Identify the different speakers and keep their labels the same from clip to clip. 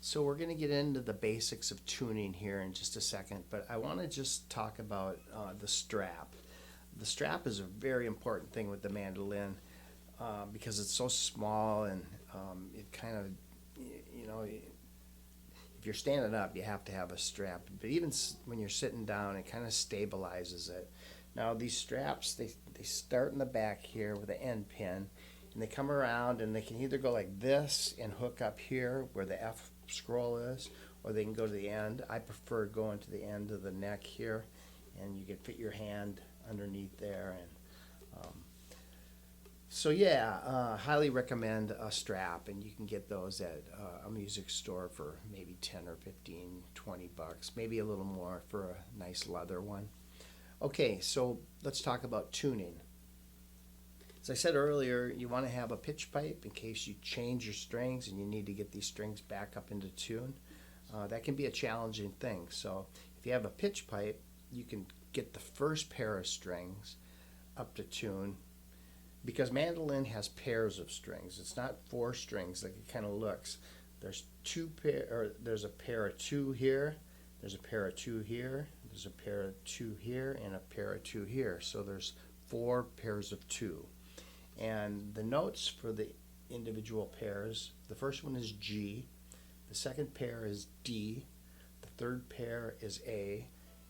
Speaker 1: So we're going to get into the basics of tuning here in just a second, but I want to just talk about the strap. The strap is a very important thing with the mandolin because it's so small and it kind of, you know, if you're standing up, you have to have a strap. But even when you're sitting down, it kind of stabilizes it. Now these straps, they start in the back here with an end pin, and they come around and they can either go like this and hook up here where the F scroll is, or they can go to the end. I prefer going to the end of the neck here, and you can fit your hand underneath there. And so yeah, highly recommend a strap, and you can get those at a music store for maybe 10 or 15, 20 bucks, maybe a little more for a nice leather one. Okay, so let's talk about tuning. As I said earlier, you want to have a pitch pipe in case you change your strings and you need to get these strings back up into tune. That can be a challenging thing. So if you have a pitch pipe, you can get the first pair of strings up to tune, because mandolin has pairs of strings. It's not four strings like it kind of looks. There's there's a pair of two here, there's a pair of two here, there's a pair of two here, and a pair of two here. So there's four pairs of two. And the notes for the individual pairs, the first one is G, the second pair is D, the third pair is A,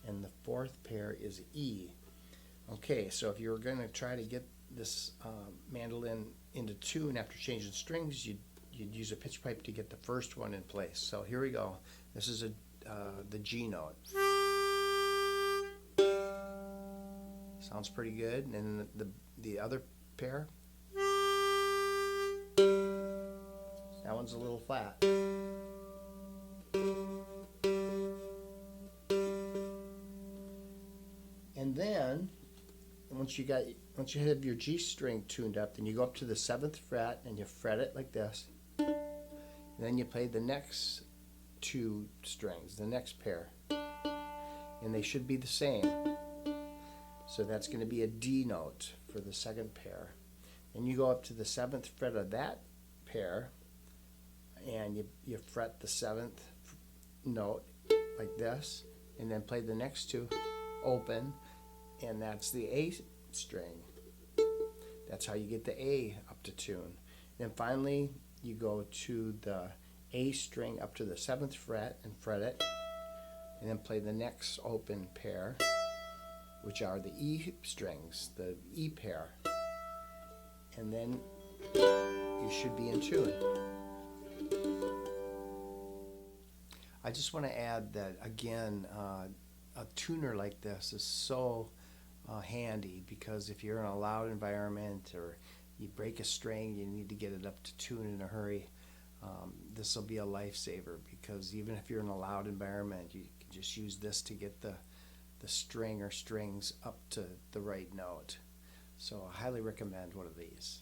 Speaker 1: and the fourth pair is E. Okay, so if you're going to try to get this mandolin into tune after changing strings, you'd use a pitch pipe to get the first one in place. So here we go. This is the G note. Sounds pretty good. And the other pair, that one's a little flat. And then once you have your G string tuned up, then you go up to the 7th fret and you fret it like this. And then you play the next two strings, the next pair, and they should be the same. So that's going to be a D note for the second pair. And you go up to the 7th fret of that pair, and you fret the 7th note like this, and then play the next two open, and that's the A string. That's how you get the A up to tune. Then finally you go to the A string up to the 7th fret and fret it, and then play the next open pair, which are the E strings, the E pair, and then you should be in tune. I just want to add that again, a tuner like this is so handy, because if you're in a loud environment or you break a string, you need to get it up to tune in a hurry. This will be a lifesaver, because even if you're in a loud environment, you can just use this to get the string or strings up to the right note. So I highly recommend one of these.